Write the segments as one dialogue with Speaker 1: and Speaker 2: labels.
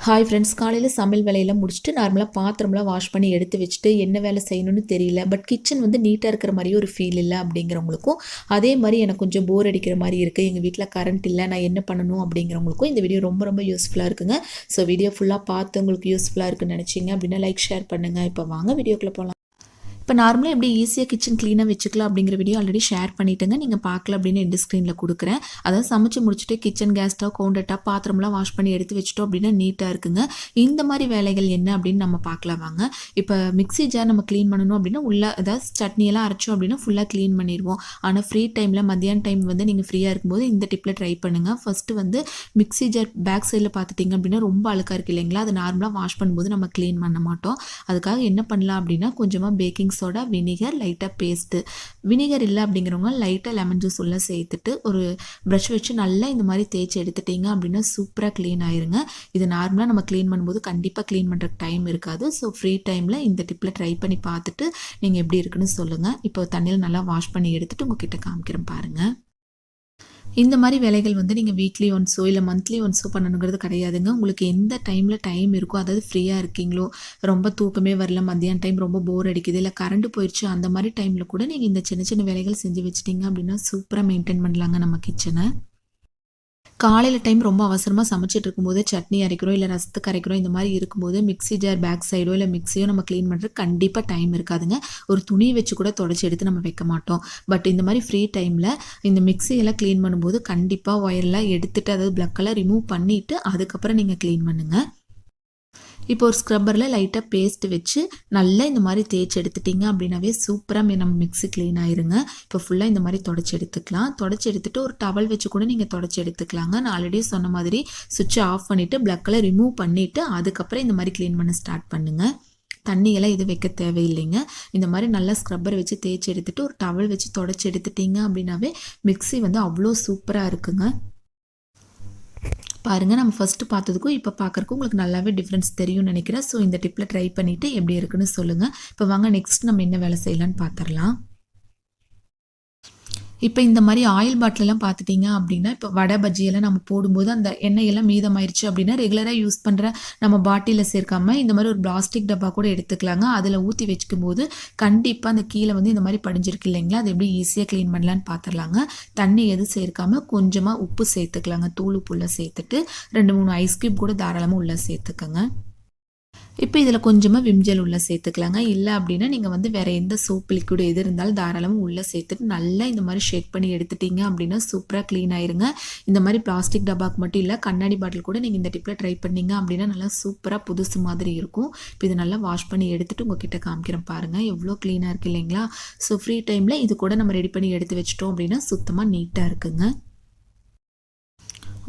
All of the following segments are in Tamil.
Speaker 1: ஹாய் ஃப்ரெண்ட்ஸ், காலையில் சமையல் வேலையெல்லாம் முடிச்சுட்டு நார்மலாக பாத்திரம்லாம் வாஷ் பண்ணி எடுத்து வச்சுட்டு என்ன வேலை செய்யணும்னு தெரியல. பட் கிச்சன் வந்து நீட்டாக இருக்கிற மாதிரியே ஒரு ஃபீல் இல்லை அப்படிங்கிறவங்களுக்கும், அதே மாதிரி எனக்கு கொஞ்சம் போர் அடிக்கிற மாதிரி இருக்குது, எங்கள் வீட்டில் கரண்ட் இல்லை, நான் என்ன பண்ணணும் அப்படிங்கிறவங்களுக்கும் இந்த வீடியோ ரொம்ப ரொம்ப யூஸ்ஃபுல்லாக இருக்குங்க. ஸோ வீடியோ ஃபுல்லாக பார்த்து உங்களுக்கு யூஸ்ஃபுல்லாக இருக்குன்னு நினச்சிங்க அப்படின்னா லைக் ஷேர் பண்ணுங்கள். இப்போ வாங்க வீடியோக்குள்ளே போகலாம். இப்போ நார்மலாக எப்படி ஈஸியாக கிச்சன் க்ளீனாக வச்சுக்கலாம் அப்படிங்கிற வீடியோ ஆல்ரெடி ஷேர் பண்ணிவிட்டுங்க. நீங்கள் பார்க்கல அப்படின்னு எண்டு ஸ்க்ரீனில் கொடுக்குறேன். அதாவது சமைச்சு முடிச்சுட்டு kitchen gas stove, counter top, பாத்திரம்லாம் வாஷ் பண்ணி எடுத்து வச்சிட்டோம் அப்படின்னா நீட்டாக இருக்குங்க. இந்த மாதிரி வேலைகள் என்ன அப்படின்னு நம்ம பார்க்கலாம் வாங்க. இப்போ மிக்ஸி ஜார் நம்ம க்ளீன் பண்ணணும் அப்படின்னா உள்ள அதாவது சட்னியெல்லாம் அரைச்சோம் அப்படின்னா ஃபுல்லாக க்ளீன் பண்ணிடுவோம். ஆனால் ஃப்ரீ டைமில் மத்தியான டைம் வந்து நீங்கள் ஃப்ரீயாக இருக்கும்போது இந்த டிப்பில் ட்ரை பண்ணுங்கள். ஃபஸ்ட்டு வந்து மிக்ஸி ஜார் பேக் சைடில் பார்த்துட்டிங்க அப்படின்னா ரொம்ப அழுக்காக இருக்குது இல்லைங்களா, அது நார்மலாக வாஷ் பண்ணும்போது நம்ம க்ளீன் பண்ண மாட்டோம். அதுக்காக என்ன பண்ணலாம் அப்படின்னா கொஞ்சமாக பேக்கிங் சோடா, வினிகர், லைட்டாக பேஸ்ட்டு, வினிகர் இல்லை அப்படிங்கிறவங்க லைட்டாக லெமன் ஜூஸ் உள்ள சேர்த்துட்டு ஒரு ப்ரஷ் வச்சு நல்லா இந்த மாதிரி தேய்ச்சி எடுத்துட்டிங்க அப்படின்னா சூப்பராக க்ளீன் ஆயிருங்க. இது நார்மலாக நம்ம க்ளீன் பண்ணும்போது கண்டிப்பாக க்ளீன் பண்ணுறக்கு டைம் இருக்காது. ஸோ ஃப்ரீ டைமில் இந்த டிப்பில் ட்ரை பண்ணி பார்த்துட்டு நீங்கள் எப்படி இருக்குன்னு சொல்லுங்கள். இப்போ தண்ணியில் நல்லா வாஷ் பண்ணி எடுத்துகிட்டு உங்ககிட்ட காமிக்கிறேன் பாருங்கள். இந்த மாதிரி வேலைகள் வந்து நீங்கள் வீக்லி ஒன்ஸோ இல்லை மந்த்லி ஒன்ஸோ பண்ணணுங்கிறது கிடையாதுங்க. உங்களுக்கு எந்த டைம் இருக்கோ, அதாவது ஃப்ரீயாக இருக்கீங்களோ, ரொம்ப தூக்கமே வரல, மத்தியான டைம் ரொம்ப போர் அடிக்குது, இல்லை கரண்ட் போயிடுச்சு, அந்த மாதிரி டைமில் கூட நீங்கள் இந்த சின்ன சின்ன வேலைகள் செஞ்சு வச்சிட்டிங்க அப்படின்னா சூப்பராக மெயின்டைன் பண்ணலாங்க நம்ம கிச்சனை. காலையில் டைம் ரொம்ப அவசரமாக சமைச்சிட்டு இருக்கும்போது சட்னி அரைக்கிறோம், இல்லை ரசத்துக்கு அரைக்கிறோம், இந்த மாதிரி இருக்கும்போது மிக்ஸி ஜார் பேக் சைடோ இல்லை மிக்ஸியோ நம்ம க்ளீன் பண்ணுறதுக்கு கண்டிப்பாக டைம் இருக்காதுங்க. ஒரு துணி வச்சு கூட தொடச்சி எடுத்து நம்ம வைக்க மாட்டோம். பட் இந்த மாதிரி ஃப்ரீ டைமில் இந்த மிக்ஸியெல்லாம் க்ளீன் பண்ணும்போது கண்டிப்பாக ஒயர்லாம் எடுத்துகிட்டு, அதாவது ப்ளக்கெல்லாம் ரிமூவ் பண்ணிவிட்டு அதுக்கப்புறம் நீங்கள் க்ளீன் பண்ணுங்கள். இப்போ ஒரு ஸ்க்ரப்பரில் லைட்டாக பேஸ்ட் வச்சு நல்லா இந்த மாதிரி தேய்ச்சி எடுத்துட்டிங்க அப்படின்னாவே சூப்பராக நம்ம மிக்ஸி க்ளீன் ஆயிருங்க. இப்போ ஃபுல்லாக இந்த மாதிரி தொடச்சி எடுத்துக்கலாம். தொடச்சி எடுத்துகிட்டு ஒரு டவல் வச்சு கூட நீங்கள் தொடச்சி எடுத்துக்கலாங்க. நான் ஆல்ரெடி சொன்ன மாதிரி சுவிட்சை ஆஃப் பண்ணிவிட்டு ப்ளக்கெல்லாம் ரிமூவ் பண்ணிவிட்டு அதுக்கப்புறம் இந்த மாதிரி க்ளீன் பண்ண ஸ்டார்ட் பண்ணுங்கள். தண்ணியெல்லாம் இது வைக்க தேவையில்லைங்க. இந்த மாதிரி நல்லா ஸ்க்ரப்பர் வச்சு தேய்ச்சி எடுத்துகிட்டு ஒரு டவல் வச்சு தொடச்சி எடுத்துட்டிங்க அப்படின்னாவே மிக்ஸி வந்து அவ்வளோ சூப்பராக இருக்குங்க. பாருங்கள், நம்ம ஃபஸ்ட்டு பார்த்ததுக்கும் இப்போ பார்க்குறக்கும் உங்களுக்கு நல்லாவே டிஃப்ரென்ஸ் தெரியும்னு நினைக்கிறேன். ஸோ இந்த டிப்பில் ட்ரை பண்ணிவிட்டு எப்படி இருக்குன்னு சொல்லுங்கள். இப்போ வாங்க நெக்ஸ்ட் நம்ம என்ன வேலை செய்யலான்னு பார்த்துடலாம். இப்போ இந்த மாதிரி ஆயில் பாட்டிலெல்லாம் பார்த்துட்டிங்க அப்படின்னா, இப்போ வடை பஜ்ஜியெல்லாம் நம்ம போடும்போது அந்த எண்ணெயெல்லாம் மீதமாயிருச்சு அப்படின்னா ரெகுலராக யூஸ் பண்ணுற நம்ம பாட்டிலில் சேர்க்காம இந்த மாதிரி ஒரு பிளாஸ்டிக் டப்பா கூட எடுத்துக்கலாங்க. அதில் ஊற்றி வச்சுக்கும்போது கண்டிப்பாக அந்த கீழே வந்து இந்த மாதிரி படிஞ்சிருக்கு இல்லைங்களா, அது எப்படி ஈஸியாக க்ளீன் பண்ணலான்னு பார்த்துடலாங்க. தண்ணி எதுவும் சேர்க்காம கொஞ்சமாக உப்பு சேர்த்துக்கலாங்க. தூள் உப்புள்ள சேர்த்துட்டு 2-3 ஐஸ் க்யூப் கூட தாராளமாக உள்ளே சேர்த்துக்கோங்க. இப்போ இதில் கொஞ்சமாக விம்ஜெல் உள்ளே சேர்த்துக்கலாங்க. இல்லை அப்படின்னா நீங்கள் வந்து வேறு எந்த சோப் லிக்விட் எது இருந்தாலும் தாராளமாக உள்ளே சேர்த்துட்டு நல்லா இந்த மாதிரி ஷேக் பண்ணி எடுத்துட்டிங்க அப்படின்னா சூப்பராக க்ளீன் ஆயிருங்க. இந்த மாதிரி பிளாஸ்டிக் டப்பாக்கு மட்டும் இல்லை, கண்ணாடி பாட்டில் கூட நீங்கள் இந்த டிப்பில் ட்ரை பண்ணிங்க அப்படின்னா நல்லா சூப்பராக புதுசு மாதிரி இருக்கும். இப்போ இதை நல்லா வாஷ் பண்ணி எடுத்துகிட்டு உங்ககிட்ட காமிக்கிறேன் பாருங்கள், எவ்வளோ க்ளீனாக இருக்குது இல்லைங்களா. ஸோ ஃப்ரீ டைமில் இது கூட நம்ம ரெடி பண்ணி எடுத்து வச்சிட்டோம் அப்படின்னா சுத்தமாக நீட்டாக இருக்குங்க.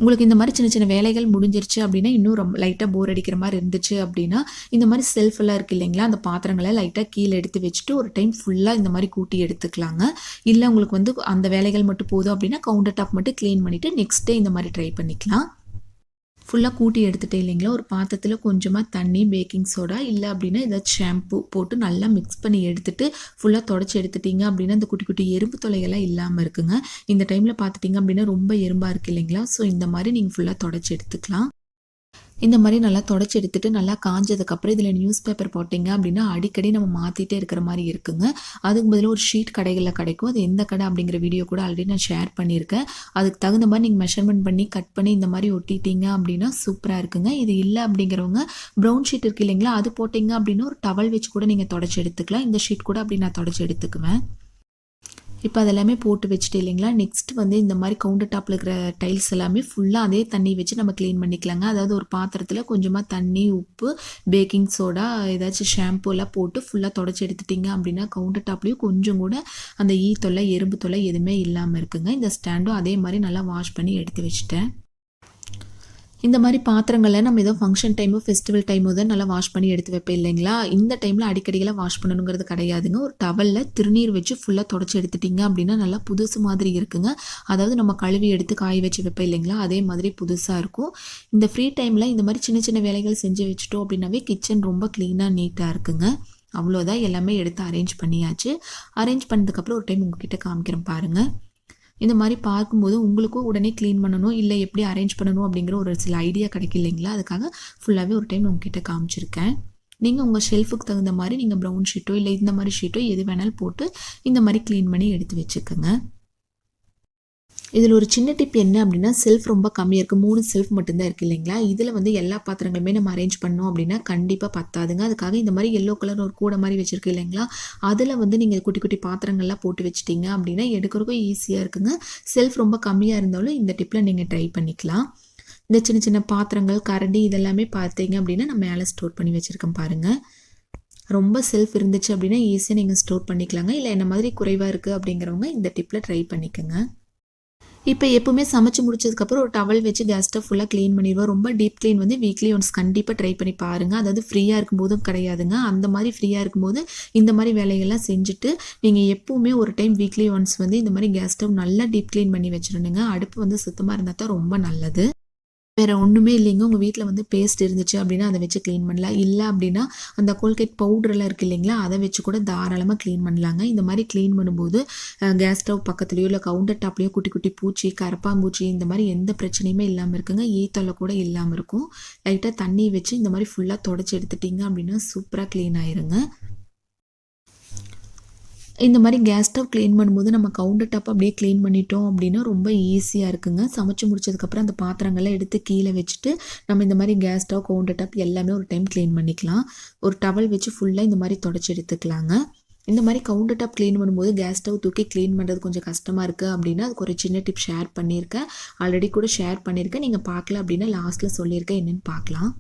Speaker 1: உங்களுக்கு இந்த மாதிரி சின்ன சின்ன வேலைகள் முடிஞ்சிருச்சு அப்படின்னா, இன்னும் ரொம்ப லைட்டாக போர் அடிக்கிற மாதிரி இருந்துச்சு அப்படின்னா, இந்த மாதிரி செல்ஃபெல்லாம் இருக்குது இல்லைங்களா, அந்த பாத்திரங்களை லைட்டாக கீழே எடுத்து வச்சுட்டு ஒரு டைம் ஃபுல்லாக இந்த மாதிரி கூட்டி எடுத்துக்கலாங்க. இல்லை உங்களுக்கு வந்து அந்த வேலைகள் மட்டும் போதும் அப்படின்னா கவுண்டர் டாப் மட்டும் க்ளீன் பண்ணிவிட்டு நெக்ஸ்ட் டே இந்த மாதிரி ட்ரை பண்ணிக்கலாம். ஃபுல்லாக கூட்டி எடுத்துகிட்டே இல்லைங்களா, ஒரு பாத்திரத்தில் கொஞ்சமாக தண்ணி, பேக்கிங் சோடா இல்லை அப்படின்னா ஏதாச்சும் ஷாம்பு போட்டு நல்லா மிக்ஸ் பண்ணி எடுத்துகிட்டு ஃபுல்லாக தொடச்சி எடுத்துட்டிங்க அப்படின்னா இந்த குட்டி குட்டி எறும்பு தொலைகள்லாம் இல்லாமல் இருக்குங்க. இந்த டைமில் பார்த்துட்டிங்க அப்படின்னா ரொம்ப எறும்பாக இருக்குது இல்லைங்களா, ஸோ இந்த மாதிரி நீங்கள் ஃபுல்லாக தொடச்சி எடுத்துக்கலாம். இந்த மாதிரி நல்லா தொடச்சி எடுத்துகிட்டு நல்லா காஞ்சதுக்கப்புறம் இதில் நியூஸ் பேப்பர் போட்டிங்க அப்படின்னா அடிக்கடி நம்ம மாற்றிட்டே இருக்கிற மாதிரி இருக்குங்க. அதுக்கு பதிலாக ஒரு ஷீட் கடைகளில் கிடைக்கும். அது எந்த கடை அப்படிங்கிற வீடியோ கூட ஆல்ரெடி நான் ஷேர் பண்ணியிருக்கேன். அதுக்கு தகுந்த மாதிரி நீங்கள் மெஷர்மெண்ட் பண்ணி கட் பண்ணி இந்த மாதிரி ஒட்டிட்டீங்க அப்படின்னா சூப்பராக இருக்குங்க. இது இல்லை அப்படிங்கிறவங்க ப்ரௌன் ஷீட் இருக்குது இல்லைங்களா, அது போட்டிங்க அப்படின்னா ஒரு டவல் வச்சு கூட நீங்கள் தொடச்சி எடுத்துக்கலாம். இந்த ஷீட் கூட அப்படி நான் தொடச்சி எடுத்துக்குவேன். இப்போ அதெல்லாமே போட்டு வச்சுட்டு இல்லைங்களா, நெக்ஸ்ட் வந்து இந்த மாதிரி கவுண்டர் டாப்பில் இருக்கிற டைல்ஸ் எல்லாமே ஃபுல்லாக அதே தண்ணி வச்சு நம்ம க்ளீன் பண்ணிக்கலாங்க. அதாவது ஒரு பாத்திரத்தில் கொஞ்சமாக தண்ணி, உப்பு, பேக்கிங் சோடா, ஏதாச்சும் ஷாம்பு எல்லாம் போட்டு ஃபுல்லாக தொடச்சி எடுத்துட்டிங்க அப்படின்னா கவுண்டர் டாப்லேயும் கொஞ்சம் கூட அந்த தொல்லை, எறும்பு தொல்லை எதுவுமே இல்லாமல் இருக்குங்க. இந்த ஸ்டாண்டும் அதே மாதிரி நல்லா வாஷ் பண்ணி எடுத்து வச்சுட்டேன். இந்த மாதிரி பாத்திரங்களை நம்ம ஏதோ ஃபங்க்ஷன் டைமோ ஃபெஸ்டிவல் டைமோ தான் நல்லா வாஷ் பண்ணி எடுத்து வைப்பேன் இல்லைங்களா, இந்த டைமில் அடிக்கடியெல்லாம் வாஷ் பண்ணணுங்கிறது கிடையாதுங்க. ஒரு டவலில் திருநீர் வச்சு ஃபுல்லாக தொடச்சி எடுத்துட்டிங்க அப்படின்னா நல்லா புதுசு மாதிரி இருக்குங்க. அதாவது நம்ம கழுவி எடுத்து காய வச்சு வைப்பேன் இல்லைங்களா, அதே மாதிரி புதுசாக இருக்கும். இந்த ஃப்ரீ டைமில் இந்த மாதிரி சின்ன சின்ன வேலைகள் செஞ்சு வச்சுட்டோம் அப்படின்னாவே கிச்சன் ரொம்ப க்ளீனாக நீட்டாக இருக்குங்க. அவ்வளோதான், எல்லாமே எடுத்து அரேஞ்ச் பண்ணியாச்சு. அரேஞ்ச் பண்ணதுக்கப்புறம் ஒரு டைம் உங்ககிட்ட காமிக்கிறேன் பாருங்கள். இந்த மாதிரி பார்க்கும்போது உங்களுக்கும் உடனே க்ளீன் பண்ணணும், இல்லை எப்படி அரேஞ்ச் பண்ணணும் அப்படிங்கிற ஒரு சில ஐடியா கிடைக்கும் இல்லைங்களா? அதுக்காக ஃபுல்லாகவே ஒரு டைம் உங்ககிட்ட காமிச்சிருக்கேன். நீங்கள் உங்கள் ஷெல்ஃபுக்கு தகுந்த மாதிரி நீங்கள் ப்ரௌன் ஷீட்டோ இல்லை இந்த மாதிரி ஷீட்டோ எது வேணாலும் போட்டு இந்த மாதிரி க்ளீன் பண்ணி எடுத்து வச்சுக்கோங்க. இதில் ஒரு சின்ன டிப் என்ன அப்படின்னா, செல்ஃப் ரொம்ப கம்மியாக இருக்குது, 3 செல்ஃப் மட்டும்தான் இருக்குது இல்லைங்களா? இதில் வந்து எல்லா பாத்திரங்களுமே நம்ம அரேஞ்ச் பண்ணோம் அப்படின்னா கண்டிப்பாக பத்தாதுங்க. அதுக்காக இந்த மாதிரி எல்லோ கலர் ஒரு கூடை மாதிரி வச்சுருக்கு இல்லைங்களா? அதில் வந்து நீங்கள் குட்டி குட்டி பாத்திரங்கள்லாம் போட்டு வச்சிட்டிங்க அப்படின்னா எடுக்கிறதுக்கும் ஈஸியாக இருக்குங்க. செல்ஃப் ரொம்ப கம்மியாக இருந்தாலும் இந்த டிப்பில் நீங்கள் ட்ரை பண்ணிக்கலாம். இந்த சின்ன சின்ன பாத்திரங்கள், கரண்டி இதெல்லாமே பார்த்தீங்க அப்படின்னா நான் மேலே ஸ்டோர் பண்ணி வச்சுருக்கேன் பாருங்கள். ரொம்ப செல்ஃப் இருந்துச்சு அப்படின்னா ஈஸியாக நீங்கள் ஸ்டோர் பண்ணிக்கலாங்க. இல்லை என்ன மாதிரி குறைவாக இருக்குது அப்படிங்கிறவங்க இந்த டிப்பில் ட்ரை பண்ணிக்கோங்க. இப்போ எப்பவுமே சமைச்சு முடிச்சதுக்கப்புறம் ஒரு டவல் வச்சு கேஸ் ஸ்டவ் ஃபுல்லாக க்ளீன் பண்ணிடுவோம். ரொம்ப டீப் க்ளீன் வந்து வீக்லி ஒன்ஸ் கண்டிப்பாக ட்ரை பண்ணி பாருங்கள். அதாவது ஃப்ரீயாக இருக்கும்போதும் கிடையாதுங்க. அந்த மாதிரி ஃப்ரீயாக இருக்கும்போது இந்த மாதிரி வேலைகள்லாம் செஞ்சுட்டு நீங்கள் எப்பவுமே ஒரு டைம் வீக்லி ஒன்ஸ் வந்து இந்த மாதிரி கேஸ் ஸ்டவ் நல்லா டீப் க்ளீன் பண்ணி வச்சிடணுங்க. அடுப்பு வந்து சுத்தமாக இருந்தால் தான் ரொம்ப நல்லது. வேறு ஒன்றுமே இல்லைங்க. உங்கள் வீட்டில் வந்து பேஸ்ட் இருந்துச்சு அப்படின்னா அதை வச்சு க்ளீன் பண்ணலாம். இல்லை அப்படின்னா அந்த கோல்கேட் பவுடர்லாம் இருக்குது இல்லைங்களா? அதை வச்சு கூட தாராளமாக க்ளீன் பண்ணலாங்க. இந்த மாதிரி க்ளீன் பண்ணும்போது கேஸ் ஸ்டவ் பக்கத்துலேயோ இல்லை கவுண்டர் டாப்லேயோ குட்டி குட்டி பூச்சி, கரப்பாம்பூச்சி இந்த மாதிரி எந்த பிரச்சனையுமே இல்லாமல் இருக்குங்க. ஈத்தொல்லை கூட இல்லாமல் இருக்கும். லைட்டாக தண்ணி வச்சு இந்த மாதிரி ஃபுல்லாக தொடச்சி எடுத்துட்டிங்க அப்படின்னா சூப்பராக க்ளீன் ஆயிருங்க. இந்த மாதிரி கேஸ் ஸ்டவ் க்ளீன் பண்ணும்போது நம்ம கவுண்டர் டாப் அப்படியே க்ளீன் பண்ணிட்டோம் அப்படின்னா ரொம்ப ஈஸியாக இருக்குங்க. சமைச்சு முடிச்சதுக்கப்புறம் அந்த பாத்திரங்கள்லாம் எடுத்து கீழே வச்சுட்டு நம்ம இந்த மாதிரி கேஸ் ஸ்டவ், கவுண்டர் டாப் எல்லாமே ஒரு டைம் க்ளீன் பண்ணிக்கலாம். ஒரு டவல் வச்சு ஃபுல்லாக இந்த மாதிரி தொடச்சி எடுத்துக்கலாங்க. இந்த மாதிரி கவுண்டர் டாப் க்ளீன் பண்ணும்போது கேஸ் ஸ்டவ் தூக்கி க்ளீன் பண்ணுறது கொஞ்சம் கஷ்டமாக இருக்குது அப்படின்னா அதுக்கு ஒரு சின்ன டிப் ஷேர் பண்ணியிருக்கேன். ஆல்ரெடி கூட ஷேர் பண்ணியிருக்கேன். நீங்கள் பார்க்கல அப்படின்னா லாஸ்ட்டில் சொல்லியிருக்கேன், என்னென்னு பார்க்கலாம்.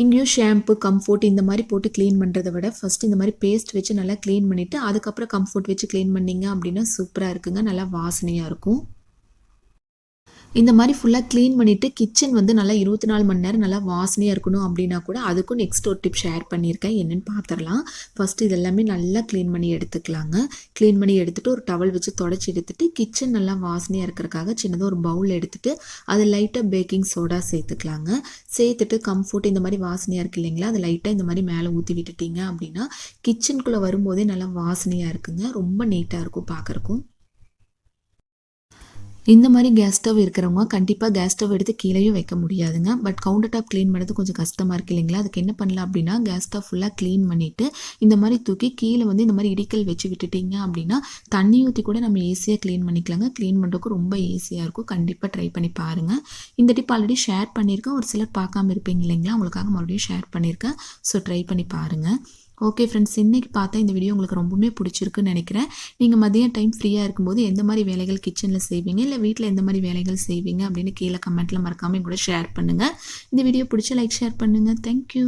Speaker 1: இங்கேயும் ஷாம்பு, கம்ஃபோர்ட் இந்த மாதிரி போட்டு க்ளீன் பண்ணுறதை விட ஃபஸ்ட்டு இந்த மாதிரி பேஸ்ட் வச்சு நல்லா க்ளீன் பண்ணிவிட்டு அதுக்கப்புறம் கம்ஃபோர்ட் வச்சு க்ளீன் பண்ணிங்க அப்படின்னா சூப்பராக இருக்குங்க. நல்லா வாசனையாக இருக்கும். இந்த மாதிரி ஃபுல்லாக க்ளீன் பண்ணிவிட்டு கிச்சன் வந்து நல்லா 24 மணி நேரம் நல்லா வாசனையாக இருக்கணும் அப்படின்னா கூட அதுக்கும் நெக்ஸ்ட் ஒரு டிப் ஷேர் பண்ணியிருக்கேன். என்னென்னு பார்த்துடலாம். ஃபஸ்ட்டு இதெல்லாமே நல்லா க்ளீன் பண்ணி எடுத்துக்கலாங்க. க்ளீன் பண்ணி எடுத்துகிட்டு ஒரு டவல் வச்சு தொடச்சி எடுத்துகிட்டு கிச்சன் நல்லா வாசனையாக இருக்கிறதுக்காக சின்னதாக ஒரு பவுல் எடுத்துகிட்டு அது லைட்டாக பேக்கிங் சோடா சேர்த்துக்கலாங்க. சேர்த்துட்டு கம்ஃபோர்ட் இந்த மாதிரி வாசனையாக இருக்குது இல்லைங்களா? அது லைட்டாக இந்த மாதிரி மேலே ஊற்றி விட்டுட்டிங்க அப்படின்னா கிச்சனுக்குள்ளே வரும்போதே நல்லா வாசனையாக இருக்குங்க. ரொம்ப நீட்டாக இருக்கும் பார்க்குறக்கும். இந்த மாதிரி கேஸ் ஸ்டவ் இருக்கிறவங்க கண்டிப்பாக கேஸ் ஸ்டவ் எடுத்து கீழேயும் வைக்க முடியாதுங்க. பட் கவுண்டர் டாப் க்ளீன் பண்ணுறது கொஞ்சம் கஷ்டமாக இருக்குது இல்லைங்களா? அதுக்கு என்ன பண்ணலாம் அப்படின்னா கேஸ் ஸ்டவ் ஃபுல்லாக க்ளீன் பண்ணிவிட்டு இந்த மாதிரி தூக்கி கீழே வந்து இந்த மாதிரி இடிக்கல் வச்சு விட்டுட்டிங்க அப்படின்னா தண்ணி ஊற்றி கூட நம்ம ஈஸியாக க்ளீன் பண்ணிக்கலாங்க. க்ளீன் பண்ணுறதுக்கு ரொம்ப ஈஸியாக இருக்கும். கண்டிப்பாக ட்ரை பண்ணி பாருங்கள். இந்த டிப் ஆல்ரெடி ஷேர் பண்ணியிருக்கேன். ஒரு சிலர் பார்க்காம இருப்பீங்க இல்லைங்களா? உங்களுக்காக மறுபடியும் ஷேர் பண்ணியிருக்கேன். ஸோ ட்ரை பண்ணி பாருங்கள். ஓகே ஃப்ரெண்ட்ஸ், இன்றைக்கி பார்த்தா இந்த வீடியோ உங்களுக்கு ரொம்பவுமே பிடிச்சிருக்குன்னு நினைக்கிறேன். நீங்கள் மதியம் டைம் ஃப்ரீயாக இருக்கும்போது எந்த மாதிரி வேலைகள் கிச்சனில் செய்வீங்க, இல்லை வீட்டில் எந்த மாதிரி வேலைகள் செய்வீங்க அப்படின்னு கீழே கமெண்ட்டில் மறக்காமல் கூட ஷேர் பண்ணுங்கள். இந்த வீடியோ பிடிச்ச லைக் ஷேர் பண்ணுங்கள். தேங்க்யூ.